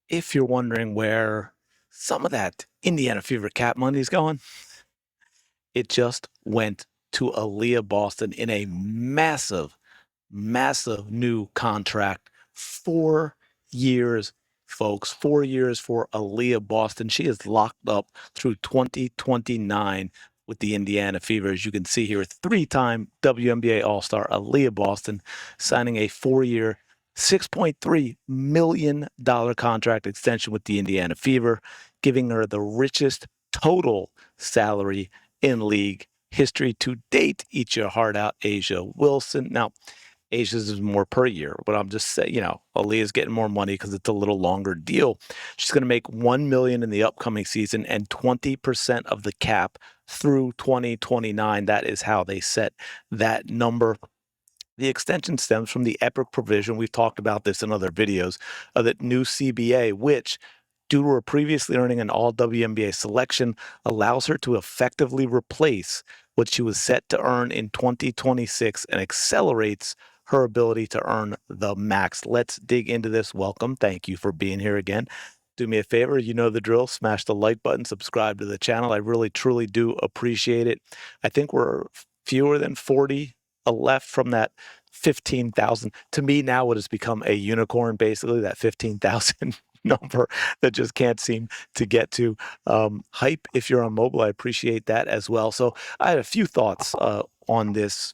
If you're wondering where some of that Indiana Fever cap money is going, it just went to Aliyah Boston in a massive, massive new contract. 4 years, folks. 4 years for Aliyah Boston. She is locked up through 2029 with the Indiana Fever. As you can see here, three-time WNBA All-Star Aliyah Boston signing a 4-year, $6.3 million contract extension with the Indiana Fever, giving her the richest total salary in league history to date. Eat your heart out, A'ja Wilson. Now, Asia's is more per year, but I'm just saying, Aliyah's getting more money because it's a little longer deal. She's going to make $1 million in the upcoming season and 20% of the cap through 2029. That is how they set that number. The extension stems from the EPIC provision. We've talked about this in other videos of that new CBA, which, due to her previously earning an all WNBA selection, allows her to effectively replace what she was set to earn in 2026 and accelerates her ability to earn the max. Let's dig into this. Welcome. Thank you for being here again. Do me a favor, you know the drill. Smash the like button, subscribe to the channel. I really, truly do appreciate it. I think we're fewer than 40 left from that 15,000. To me, now it has become a unicorn, basically, that 15,000 number that just can't seem to get to. Hype, if you're on mobile, I appreciate that as well. So I had a few thoughts on this.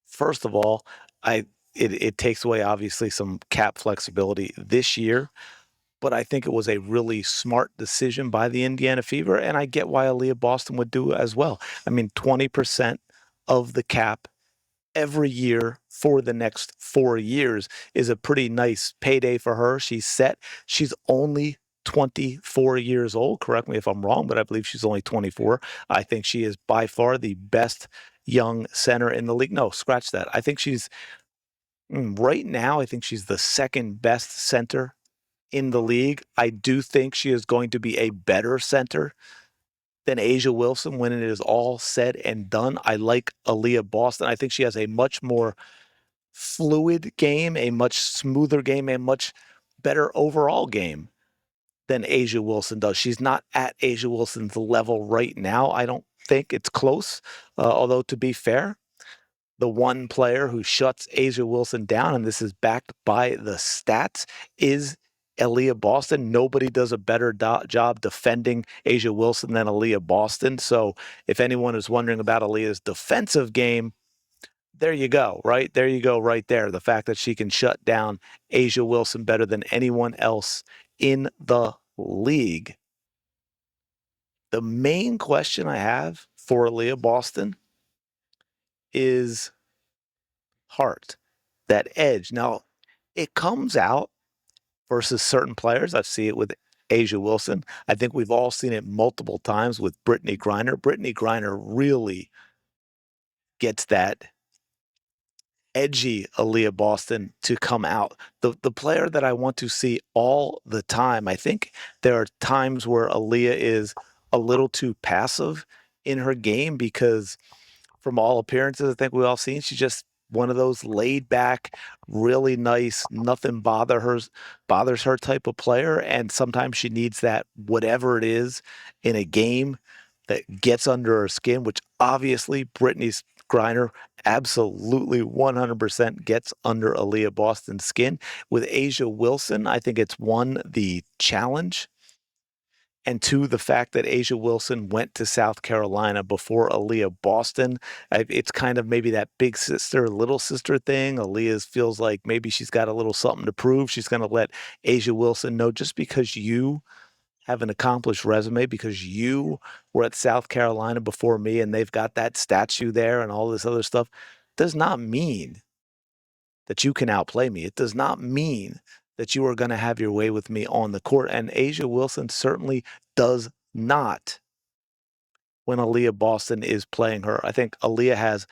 First of all, it takes away obviously some cap flexibility this year, but I think it was a really smart decision by the Indiana Fever, and I get why Aliyah Boston would do as well. I mean, 20% of the cap every year for the next 4 years is a pretty nice payday for her. She's set. She's only 24 years old. Correct me if I'm wrong, but I believe she's only 24. I think she is by far the best young center in the league. No, scratch that. I think she's right now, I think she's the second best center in the league. I do think she is going to be a better center than A'ja Wilson when it is all said and done. I like Aliyah Boston. I think she has a much more fluid game, a much smoother game, a much better overall game than A'ja Wilson does. She's not at A'ja Wilson's level right now. I don't think it's close. Although, to be fair, the one player who shuts A'ja Wilson down, and this is backed by the stats, is Aliyah Boston. Nobody does a better job defending A'ja Wilson than Aliyah Boston. So if anyone is wondering about Aliyah's defensive game, there you go, right? There you go, right there. The fact that she can shut down A'ja Wilson better than anyone else in the league. The main question I have for Aliyah Boston is heart, that edge. Now, it comes out versus certain players. I see it with A'ja Wilson. I think we've all seen it multiple times with Brittany Griner. Brittany Griner really gets that edgy Aliyah Boston to come out. The player that I want to see all the time. I think there are times where Aliyah is a little too passive in her game because from all appearances, I think we've all seen she's just one of those laid back, really nice, nothing bothers her type of player. And sometimes she needs that whatever it is in a game that gets under her skin, which obviously Brittany's Griner absolutely 100% gets under Aliyah Boston's skin. With A'ja Wilson, I think it's one, the challenge, and two, the fact that A'ja Wilson went to South Carolina before Aliyah Boston. It's kind of maybe that big sister, little sister thing. Aliyah feels like maybe she's got a little something to prove. She's going to let A'ja Wilson know, just because you have an accomplished resume, because you were at South Carolina before me and they've got that statue there and all this other stuff, does not mean that you can outplay me. It does not mean that you are going to have your way with me on the court. And A'ja Wilson certainly does not when Aliyah Boston is playing her. I think Aliyah has,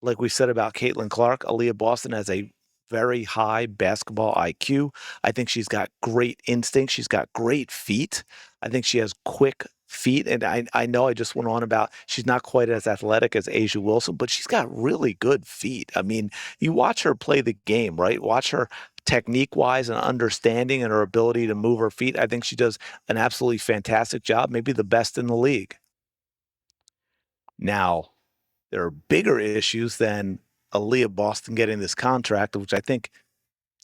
like we said about Caitlin Clark, Aliyah Boston has a very high basketball IQ. I think she's got great instinct. She's got great feet. I think she has quick feet. And I know I just went on about she's not quite as athletic as A'ja Wilson, but she's got really good feet. I mean, you watch her play the game, right? Watch her technique-wise and understanding and her ability to move her feet, I think she does an absolutely fantastic job, maybe the best in the league. Now, there are bigger issues than Aliyah Boston getting this contract, which I think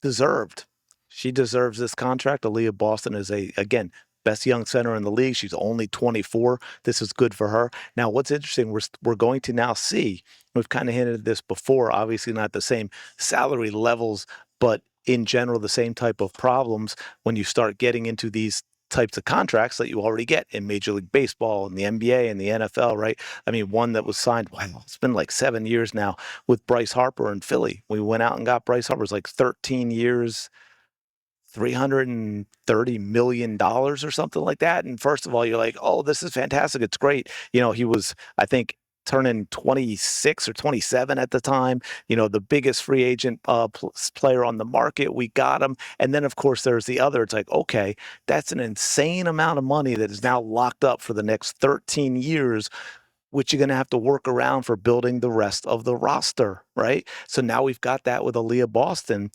deserved. She deserves this contract. Aliyah Boston is again, best young center in the league. She's only 24. This is good for her. Now, what's interesting, we're going to now see, we've kind of hinted at this before, obviously not the same salary levels, but in general, the same type of problems when you start getting into these types of contracts that you already get in Major League Baseball and the NBA and the NFL, right? I mean, one that was signed, wow, it's been like 7 years now with Bryce Harper in Philly. We went out and got Bryce Harper's like 13 years, $330 million or something like that. And first of all, you're like, oh, this is fantastic. It's great. He was, I think, turning 26 or 27 at the time, the biggest free agent player on the market. We got him. And then, of course, there's the other. It's like, okay, that's an insane amount of money that is now locked up for the next 13 years, which you're going to have to work around for building the rest of the roster, right? So now we've got that with Aliyah Boston.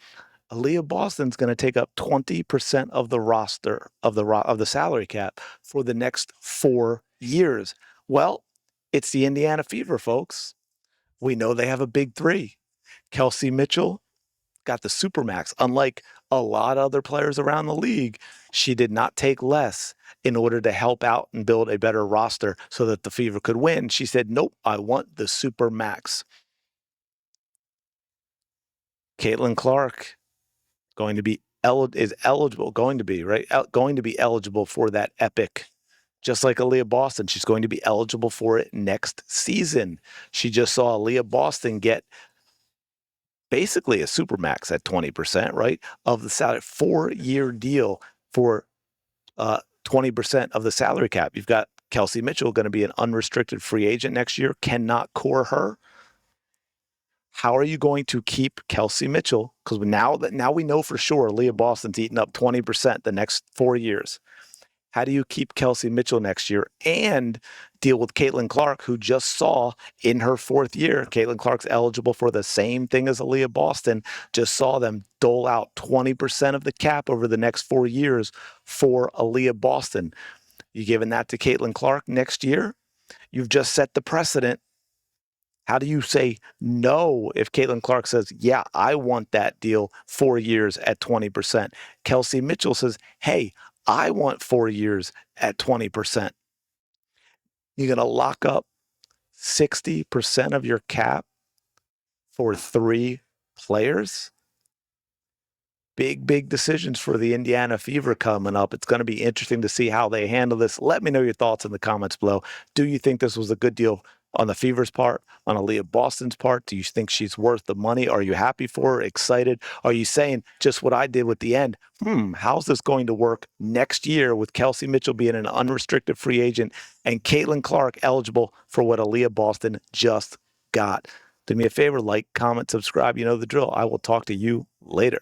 Aliyah Boston's going to take up 20% of the roster of the salary cap for the next 4 years. Well, it's the Indiana Fever, folks. We know they have a big three. Kelsey Mitchell got the supermax. Unlike a lot of other players around the league, she did not take less in order to help out and build a better roster so that the Fever could win. She said, nope, I want the supermax. Caitlin Clark going to be eligible for that epic, just like Aliyah Boston. She's going to be eligible for it next season. She just saw Aliyah Boston get basically a supermax at 20%, right, of the salary, 4-year deal for 20% of the salary cap. You've got Kelsey Mitchell going to be an unrestricted free agent next year, cannot core her. How are you going to keep Kelsey Mitchell? Because now we know for sure Aliyah Boston's eating up 20% the next 4 years. How do you keep Kelsey Mitchell next year and deal with Caitlin Clark, who just saw in her 4th year, Caitlin Clark's eligible for the same thing as Aliyah Boston, just saw them dole out 20% of the cap over the next 4 years for Aliyah Boston. You giving that to Caitlin Clark next year? You've just set the precedent. How do you say no if Caitlin Clark says, yeah, I want that deal 4 years at 20%? Kelsey Mitchell says, hey, I want 4 years at 20%. You're going to lock up 60% of your cap for 3 players? Big decisions for the Indiana Fever coming up. It's going to be interesting to see how they handle this. Let me know your thoughts in the comments below. Do you think this was a good deal on the Fever's part, on Aliyah Boston's part? Do you think she's worth the money? Are you happy for her, excited? Are you saying just what I did with the end? How's this going to work next year with Kelsey Mitchell being an unrestricted free agent and Caitlin Clark eligible for what Aliyah Boston just got? Do me a favor, like, comment, subscribe. You know the drill. I will talk to you later.